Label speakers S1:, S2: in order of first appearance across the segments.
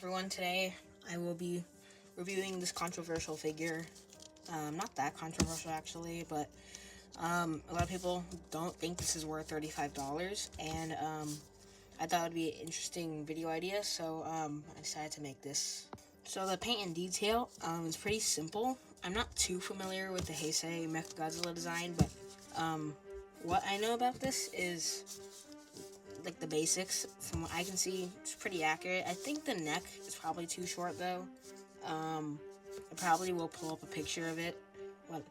S1: Everyone, today I will be reviewing this controversial figure. Not that controversial actually, but a lot of people don't think this is worth $35, and I thought it would be an interesting video idea, so I decided to make this. So the paint and detail is pretty simple. I'm not too familiar with the Heisei MechaGodzilla design, but what I know about this is like the basics. From what I can see, it's pretty accurate. I think the neck is probably too short though. I probably will pull up a picture of it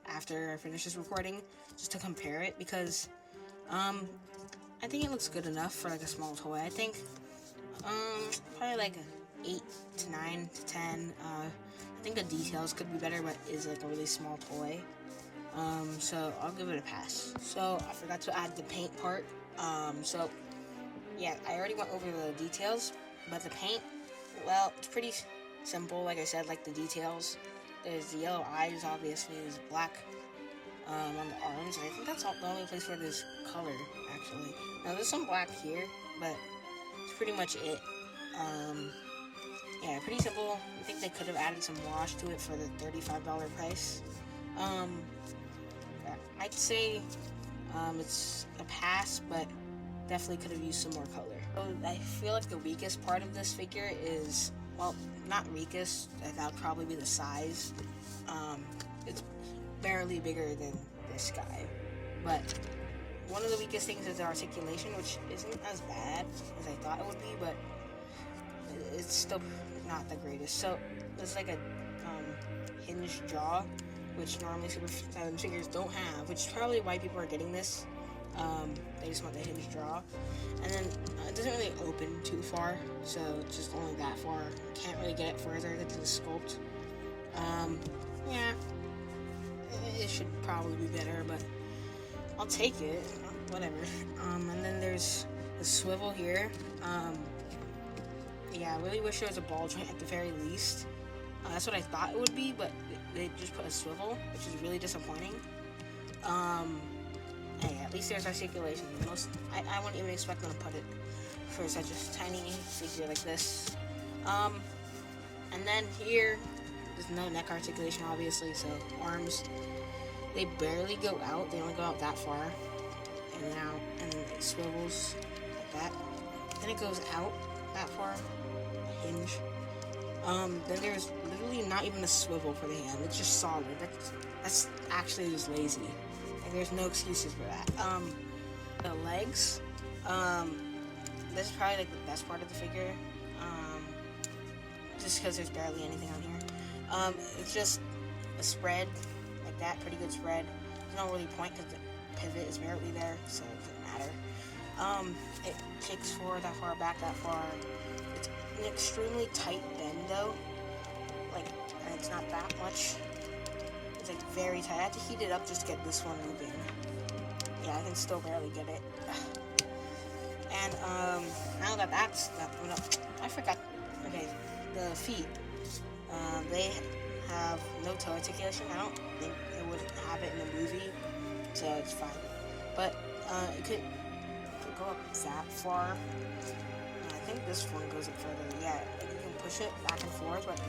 S1: after I finish this recording, just to compare it, because I think it looks good enough for like a small toy. I think probably like a 8 to 9 to 10. I think the details could be better, but is like a really small toy. So I'll give it a pass. So I forgot to add the paint part. So yeah, I already went over the details, but the paint, well, it's pretty simple. Like I said, like the details. There's the yellow eyes, obviously. There's black on the arms. And I think that's the only place where there's color, actually. Now, there's some black here, but it's pretty much it. Yeah, pretty simple. I think they could have added some wash to it for the $35 price. I'd say it's a pass, but definitely could have used some more color. So I feel like the weakest part of this figure is, well, not weakest, that would probably be the size. It's barely bigger than this guy. But one of the weakest things is the articulation, which isn't as bad as I thought it would be, but it's still not the greatest. So it's like a hinged jaw, which normally Super7 figures don't have, which is probably why people are getting this. They just want the hinged jaw, and then it doesn't really open too far, so it's just only that far. Can't really get it further into the sculpt. Yeah, it should probably be better, but I'll take it. Whatever. And then there's the swivel here. Yeah, I really wish there was a ball joint at the very least. That's what I thought it would be, but they just put a swivel, which is really disappointing. Hey, at least there's articulation. I wouldn't even expect them to put it for such a tiny figure like this. And then here, there's no neck articulation, obviously, so arms, they barely go out. They only go out that far, and out, and then it swivels like that. Then it goes out that far, hinge. Then there's literally not even a swivel for the hand. It's just solid. That's actually just lazy. Like, there's no excuses for that. The legs, this is probably like the best part of the figure, just because there's barely anything on here. It's just a spread, like that, pretty good spread. There's no really point because the pivot is barely there, so it doesn't matter. It kicks forward that far, back that far. It's an extremely tight bend though, like, and it's not that much. It's like very tight. I had to heat it up just to get this one moving. Yeah, I can still barely get it. And now that that's I forgot. Okay, the feet. They have no toe articulation. I don't think it would have it in the movie, so it's fine. But it could go up that far. I think this one goes up further. Yeah, you can push it back and forth, but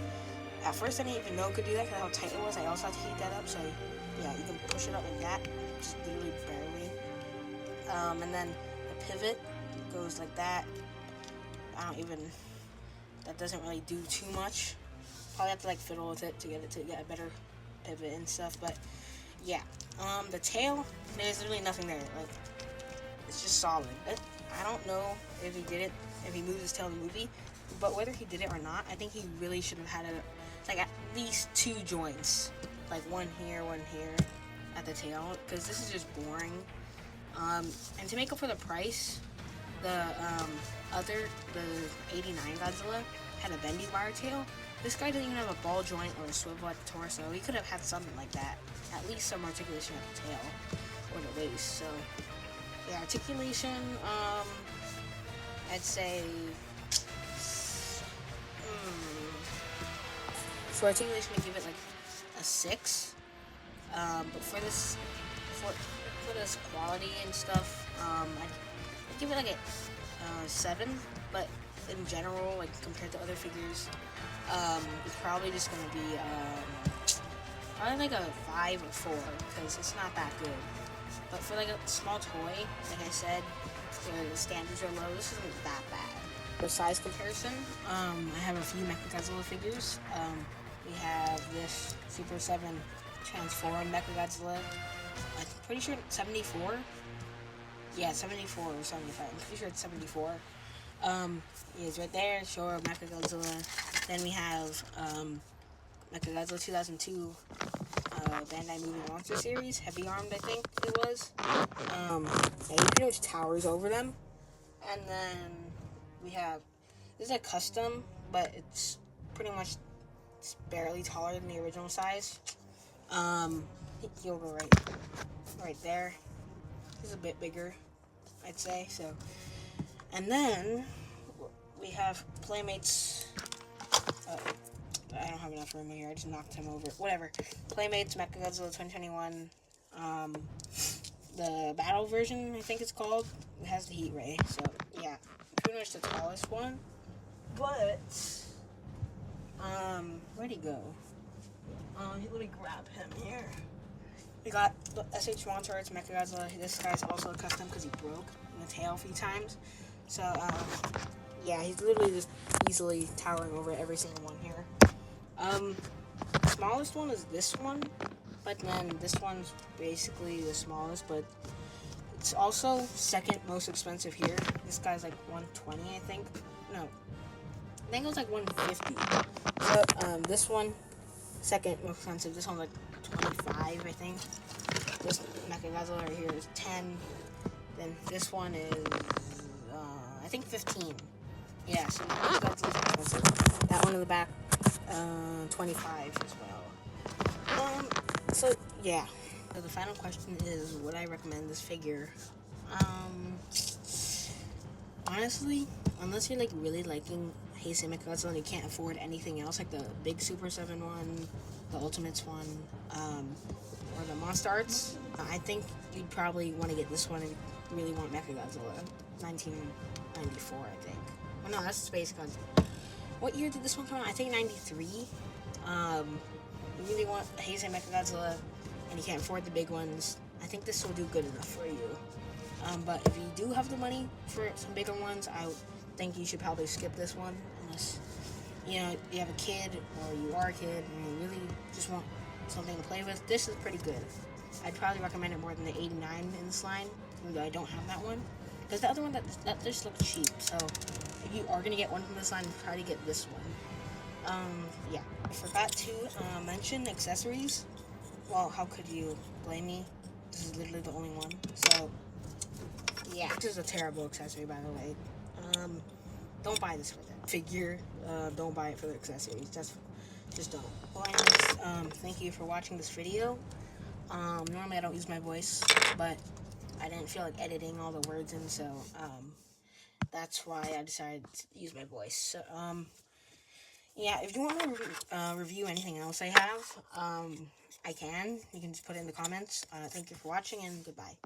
S1: at first I didn't even know it could do that because how tight it was. I also had to heat that up, so yeah, you can push it up like that, just literally barely. And then the pivot goes like that. That doesn't really do too much. Probably have to like fiddle with it to get a better pivot and stuff, but yeah. The tail, there's literally nothing there. Like, it's just solid. I don't know if he moved his tail in the movie, but whether he did it or not, I think he really should have had like at least 2 joints, like one here at the tail, because this is just boring. And to make up for the price, the 89 Godzilla had a bendy wire tail. This guy doesn't even have a ball joint or a swivel at the torso. He could have had something like that, at least some articulation at the tail or the waist. So yeah, articulation, I'd say for articulation, I give it like a 6. But for this quality and stuff, I'd give it like a 7. But in general, like compared to other figures, it's probably just gonna be probably like a 5 or 4 because it's not that good. But for like a small toy, like I said, the standards are low. This isn't that bad. For size comparison, I have a few MechaGodzilla figures. We have this Super7 transformed MechaGodzilla. I'm pretty sure it's 74. Yeah, 74 or 75. I'm pretty sure it's 74. It's right there. Sure, MechaGodzilla. Then we have MechaGodzilla 2002. Bandai Movie Monster Series, heavy armed, I think it was. You pretty much towers over them. And then we have, this is a custom, but it's pretty much, it's barely taller than the original size. He'll go right there. He's a bit bigger, I'd say. So, and then we have Playmates. I don't have enough room here. I just knocked him over. Whatever. Playmates MechaGodzilla 2021. The battle version, I think it's called. It has the heat ray. So yeah, pretty much the tallest one. But where'd he go? Let me grab him here. We got the SH Monstars MechaGodzilla. This guy's also a custom because he broke in the tail a few times. So yeah, he's literally just easily towering over every single one here. The smallest one is this one, but then this one's basically the smallest, but it's also second most expensive here. This guy's like 120, I think. No, I think it was like 150. So, this one, second most expensive. This one's like 25, I think. This MechaGodzilla right here is 10. Then this one is, I think 15. Yeah, so MechaGodzilla's expensive. That one in the back, 25 as well. So yeah. So the final question is, would I recommend this figure? Honestly, unless you're like really liking Heisei MechaGodzilla and you can't afford anything else, like the big Super7 one, the Ultimates one, or the Monster Arts, I think you'd probably want to get this one and really want MechaGodzilla. 1994, I think. Oh no, that's Space Godzilla. What year did this one come out? I think 93. You really want Heisei MechaGodzilla and you can't afford the big ones, I think this will do good enough for you. But if you do have the money for some bigger ones, I think you should probably skip this one unless, you know, you have a kid or you are a kid and you really just want something to play with. This is pretty good. I'd probably recommend it more than the 89 in this line, even though I don't have that one. Because the other one, that just looks cheap. So if you are going to get one from this line, try to get this one. Yeah. I forgot to mention accessories. Well, how could you blame me? This is literally the only one. So, yeah. This is a terrible accessory, by the way. Don't buy this for that figure. Don't buy it for the accessories. Just don't. Well, anyways, thank you for watching this video. Normally I don't use my voice, but I didn't feel like editing all the words in, so, that's why I decided to use my voice. So, yeah, if you want to review anything else I have, I can. You can just put it in the comments. Thank you for watching, and goodbye.